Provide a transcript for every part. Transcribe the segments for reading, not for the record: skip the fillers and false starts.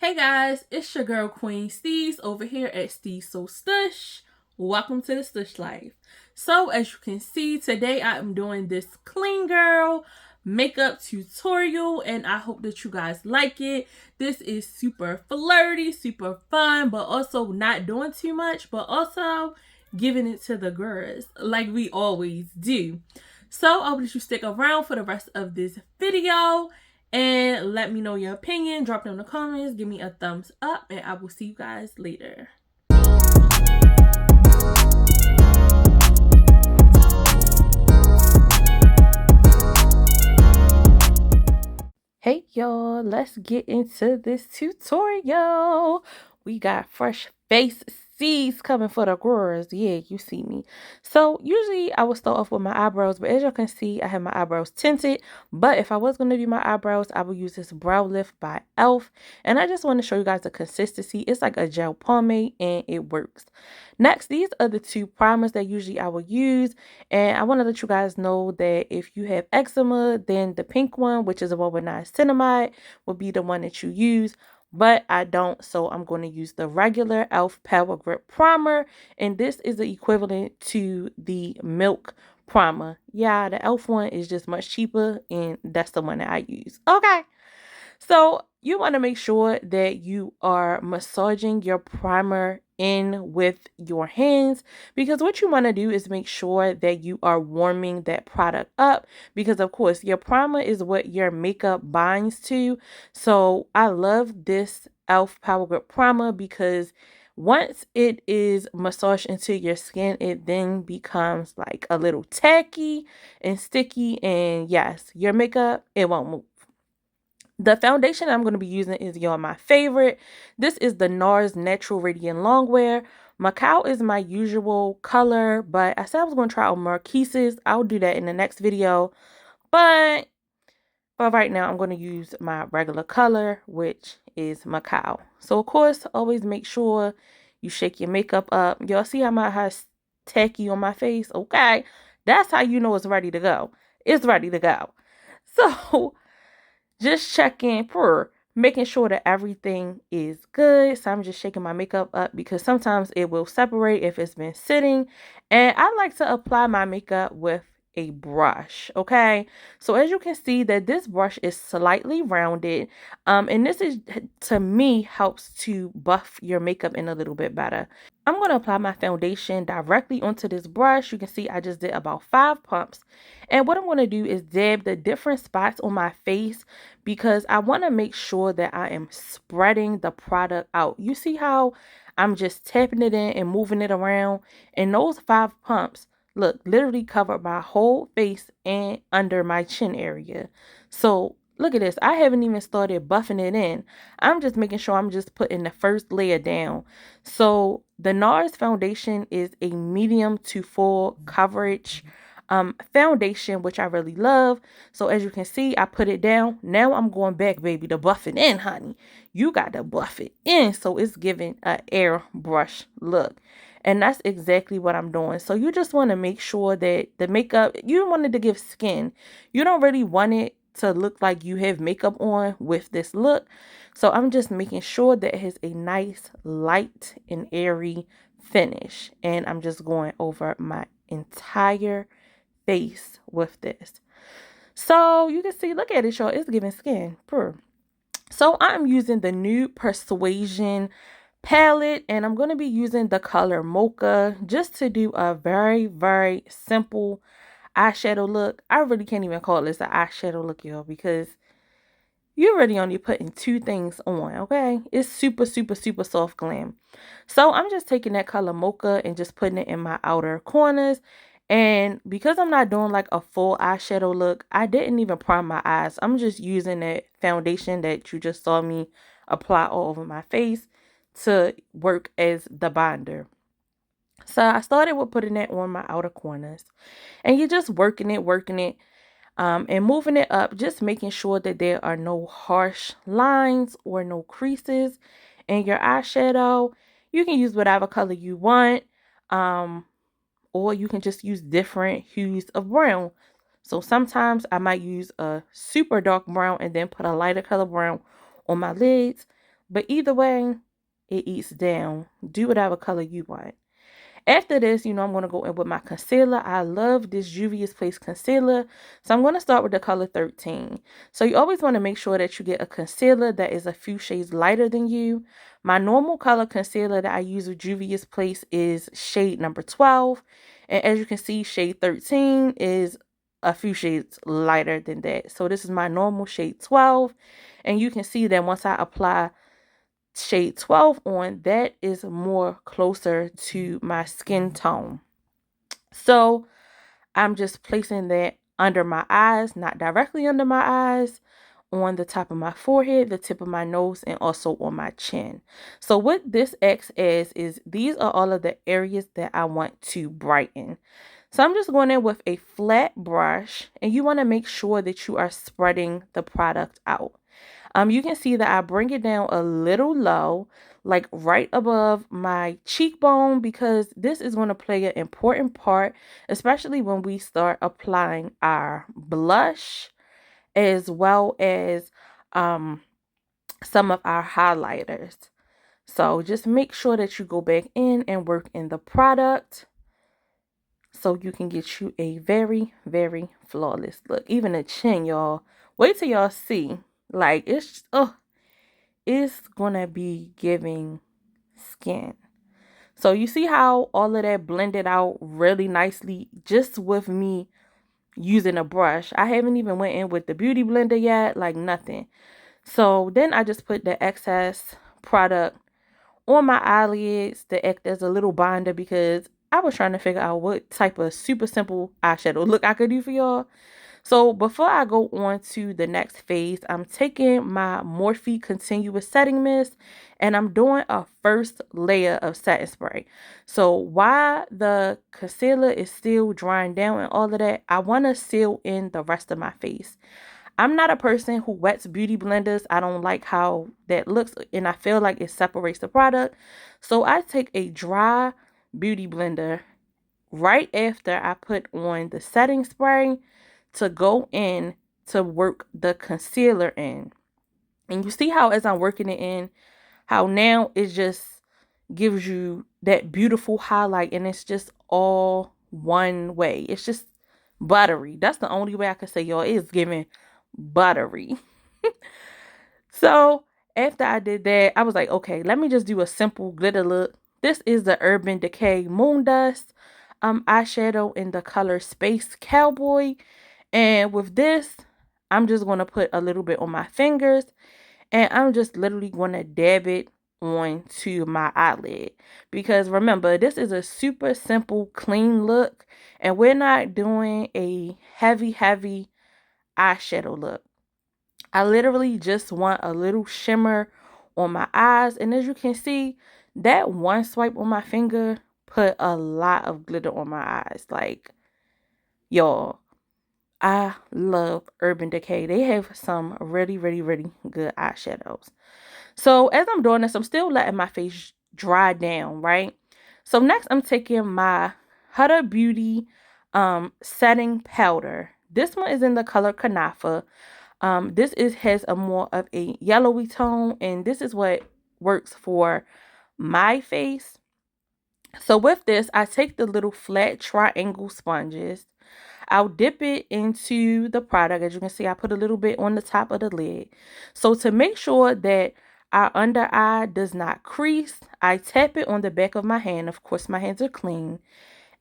Hey guys, it's your girl Queen Steez over here at SteezSoStush. Welcome to the Stush Life. So as you can see, today I am doing this clean girl makeup tutorial and I hope that you guys like it. This is super flirty, super fun, but also not doing too much, but also giving it to the girls like we always do. So I hope that you stick around for the rest of this video. And let me know your opinion. Drop it in the comments. Give me a thumbs up. And I will see you guys later. Hey y'all. Let's get into this tutorial. We got fresh face C's coming for the girls. Yeah, you see me. So usually I would start off with my eyebrows, but as you can see, I have my eyebrows tinted. But if I was going to do my eyebrows, I would use this Brow Lift by e.l.f. And I just want to show you guys the consistency. It's like a gel pomade and it works. Next, these are the two primers that usually I will use. And I want to let you guys know that if you have eczema, then the pink one, which is a one with niacinamide, will be the one that you use. But I don't, so I'm going to use the regular e.l.f. Power Grip Primer, and this is the equivalent to the Milk Primer. Yeah, the e.l.f. one is just much cheaper, and that's the one that I use. Okay, so you want to make sure that you are massaging your primer in with your hands, because what you want to do is make sure that you are warming that product up, because of course your primer is what your makeup binds to. So I love this e.l.f. Power Grip Primer because once it is massaged into your skin, it then becomes like a little tacky and sticky, and yes, your makeup, it won't move. The foundation I'm going to be using is my favorite. This is the NARS Natural Radiant Longwear. Macao is my usual color, but I said I was going to try out Marquise's. I'll do that in the next video. But for right now, I'm going to use my regular color, which is Macao. So, of course, always make sure you shake your makeup up. Y'all see how my hair's tacky on my face? Okay. That's how you know it's ready to go. It's ready to go. So just checking for making sure that everything is good. So I'm just shaking my makeup up because sometimes it will separate if it's been sitting. And I like to apply my makeup with a brush. Okay, so as you can see that this brush is slightly rounded, and this is, to me, helps to buff your makeup in a little bit better. I'm going to apply my foundation directly onto this brush. You can see I just did about 5 pumps. And what I'm going to do is dab the different spots on my face because I want to make sure that I am spreading the product out. You see how I'm just tapping it in and moving it around? And those 5 pumps, look, literally covered my whole face and under my chin area. So look at this. I haven't even started buffing it in. I'm just making sure I'm just putting the first layer down. So the NARS foundation is a medium to full coverage foundation, which I really love. So as you can see, I put it down. Now I'm going back, baby, to buff it in, honey. You got to buff it in so it's giving an airbrush look. And that's exactly what I'm doing. So you just want to make sure that the makeup, you want it to give skin. You don't really want it to look like you have makeup on with this look. So I'm just making sure that it has a nice light and airy finish. And I'm just going over my entire face with this. So you can see, look at it, y'all. It's giving skin. So I'm using the Nude Persuasion palette, and I'm going to be using the color Mocha just to do a very, very simple eyeshadow look. I really can't even call this an eyeshadow look, y'all, because you're really only putting 2 things on, okay? It's super, super, super soft glam. So I'm just taking that color Mocha and just putting it in my outer corners. And because I'm not doing like a full eyeshadow look, I didn't even prime my eyes. I'm just using that foundation that you just saw me apply all over my face to work as the binder. So I started with putting that on my outer corners. And you're just working it. And moving it up, just making sure that there are no harsh lines or no creases in your eyeshadow. You can use whatever color you want, or you can just use different hues of brown. So sometimes I might use a super dark brown and then put a lighter color brown on my lids. But either way, it eats down. Do whatever color you want. After this, I'm going to go in with my concealer. I love this Juvia's Place concealer. So I'm going to start with the color 13. So you always want to make sure that you get a concealer that is a few shades lighter than you. My normal color concealer that I use with Juvia's Place is shade number 12. And as you can see, shade 13 is a few shades lighter than that. So this is my normal shade 12. And you can see that once I apply shade 12 on, that is more closer to my skin tone. So I'm just placing that under my eyes, not directly under my eyes, on the top of my forehead, the tip of my nose, and also on my chin. So what this acts as is these are all of the areas that I want to brighten. So I'm just going in with a flat brush, and you want to make sure that you are spreading the product out. You can see that I bring it down a little low, like right above my cheekbone, because this is going to play an important part, especially when we start applying our blush as well as some of our highlighters. So just make sure that you go back in and work in the product so you can get you a very, very flawless look. Even the chin, y'all. Wait till y'all see. Like, it's gonna be giving skin. So you see how all of that blended out really nicely just with me using a brush. I haven't even went in with the beauty blender yet, like nothing. So then I just put the excess product on my eyelids to act as a little binder, because I was trying to figure out what type of super simple eyeshadow look I could do for y'all. So before I go on to the next phase, I'm taking my Morphe Continuous Setting Mist and I'm doing a first layer of setting spray. So while the concealer is still drying down and all of that, I want to seal in the rest of my face. I'm not a person who wets beauty blenders. I don't like how that looks and I feel like it separates the product. So I take a dry beauty blender right after I put on the setting spray to go in to work the concealer in. And you see how as I'm working it in, how now it just gives you that beautiful highlight and it's just all one way. It's just buttery. That's the only way I can say, y'all. It's giving buttery. So after I did that, I was like, okay, let me just do a simple glitter look. This is the Urban Decay Moon Dust eyeshadow in the color Space Cowboy. And with this, I'm just going to put a little bit on my fingers and I'm just literally going to dab it onto my eyelid. Because remember, this is a super simple, clean look and we're not doing a heavy eyeshadow look. I literally just want a little shimmer on my eyes. And as you can see, that one swipe on my finger put a lot of glitter on my eyes. Like, y'all, I love Urban Decay. They have some really good eyeshadows. So as I'm doing this, I'm still letting my face dry down, right? So next I'm taking my Huda Beauty setting powder. This one is in the color Kanafa. This has a more of a yellowy tone, and this is what works for my face. So with this, I take the little flat triangle sponges. I'll dip it into the product. As you can see, I put a little bit on the top of the lid. So to make sure that our under eye does not crease, I tap it on the back of my hand. Of course, my hands are clean.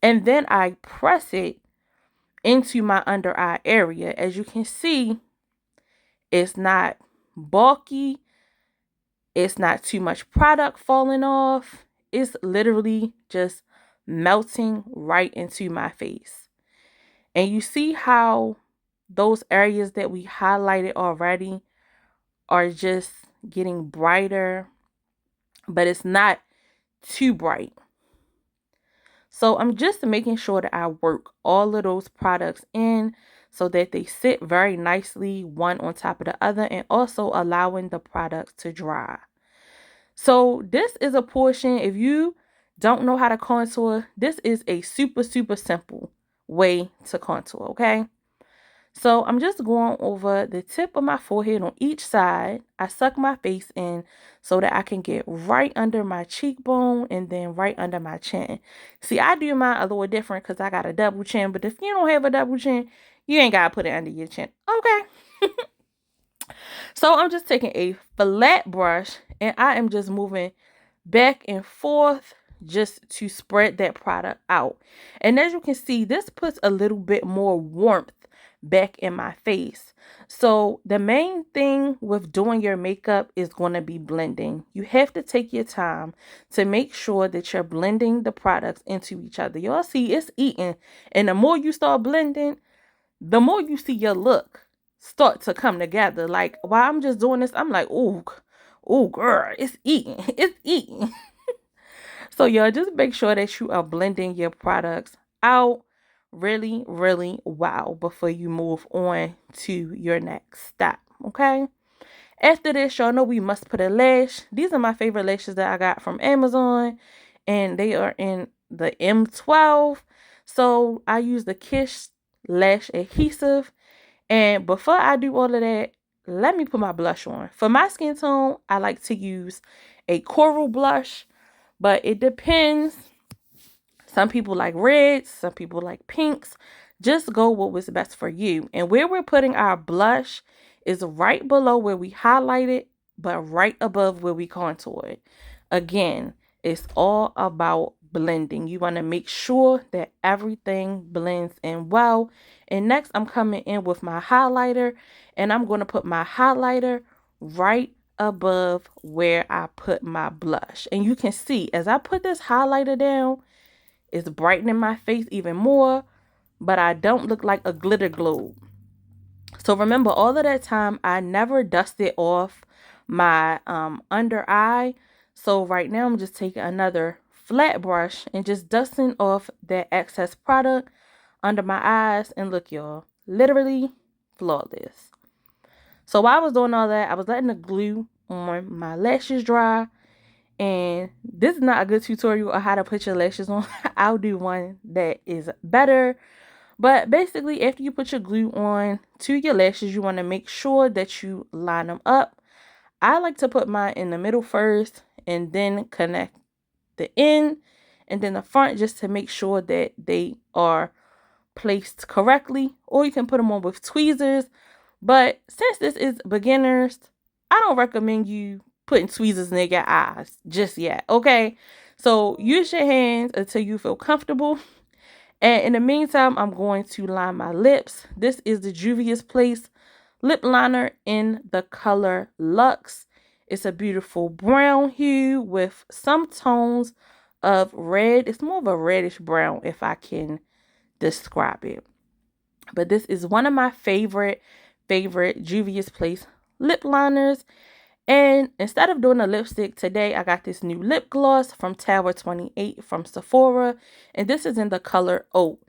And then I press it into my under eye area. As you can see, it's not bulky. It's not too much product falling off. It's literally just melting right into my face. And you see how those areas that we highlighted already are just getting brighter, but it's not too bright. So I'm just making sure that I work all of those products in so that they sit very nicely one on top of the other and also allowing the products to dry. So this is a portion, if you don't know how to contour, this is a super simple way to contour, okay? So I'm just going over the tip of my forehead on each side. I suck my face in so that I can get right under my cheekbone and then right under my chin. See, I do mine a little different because I got a double chin. But if you don't have a double chin, you ain't got to put it under your chin. Okay. So I'm just taking a flat brush and I am just moving back and forth just to spread that product out. And as you can see, this puts a little bit more warmth back in my face. So the main thing with doing your makeup is going to be blending. You have to take your time to make sure that you're blending the products into each other. Y'all see it's eating, and the more you start blending, the more you see your look start to come together. Like while I'm just doing this, I'm like, oh girl, it's eating. It's eating. So y'all just make sure that you are blending your products out really, really well before you move on to your next step. Okay. After this, y'all know we must put a lash. These are my favorite lashes that I got from Amazon, and they are in the M12. So I use the Kiss lash adhesive. And before I do all of that, let me put my blush on. For my skin tone, I like to use a coral blush, but it depends. Some people like reds, some people like pinks. Just go with what's best for you. And where we're putting our blush is right below where we highlight it, but right above where we contour it. Again, it's all about blending. You want to make sure that everything blends in well. And next, I'm coming in with my highlighter, and I'm going to put my highlighter right above where I put my blush. And you can see as I put this highlighter down, it's brightening my face even more, but I don't look like a glitter globe. So remember, all of that time, I never dusted off my under eye. So right now, I'm just taking another flat brush and just dusting off that excess product under my eyes. And look, y'all, literally flawless. So while I was doing all that, I was letting the glue on my lashes dry. And this is not a good tutorial on how to put your lashes on. I'll do one that is better. But basically, after you put your glue on to your lashes, you want to make sure that you line them up. I like to put mine in the middle first and then connect the end and then the front just to make sure that they are placed correctly. Or you can put them on with tweezers. But since this is beginners, I don't recommend you putting tweezers in your eyes just yet, okay? So use your hands until you feel comfortable. And in the meantime, I'm going to line my lips. This is the Juvia's Place lip liner in the color Luxe. It's a beautiful brown hue with some tones of red. It's more of a reddish brown if I can describe it. But this is one of my favorite Juvia's Place lip liners. And instead of doing a lipstick today, I got this new lip gloss from Tower 28 from Sephora. And this is in the color Oat.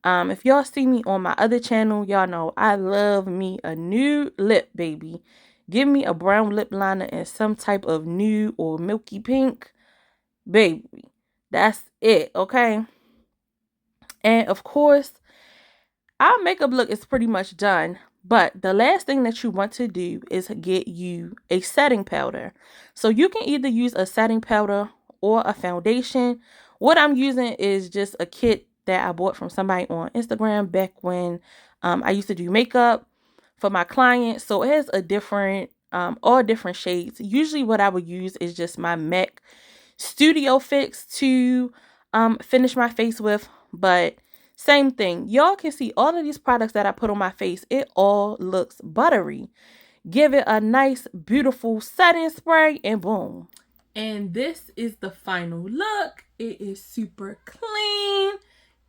If y'all see me on my other channel, y'all know I love me a nude lip, baby. Give me a brown lip liner and some type of nude or milky pink. Baby, that's it, okay? And of course, our makeup look is pretty much done. But the last thing that you want to do is get you a setting powder. So you can either use a setting powder or a foundation. What I'm using is just a kit that I bought from somebody on Instagram back when I used to do makeup for my clients. So it has a different, all different shades. Usually what I would use is just my MAC Studio Fix to finish my face with. But same thing. Y'all can see all of these products that I put on my face. It all looks buttery. Give it a nice, beautiful setting spray and boom. And this is the final look. It is super clean.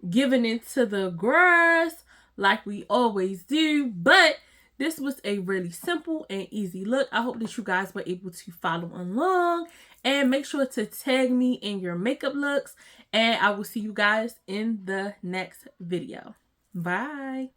Giving it to the girls like we always do. But this was a really simple and easy look. I hope that you guys were able to follow along. And make sure to tag me in your makeup looks. And I will see you guys in the next video. Bye.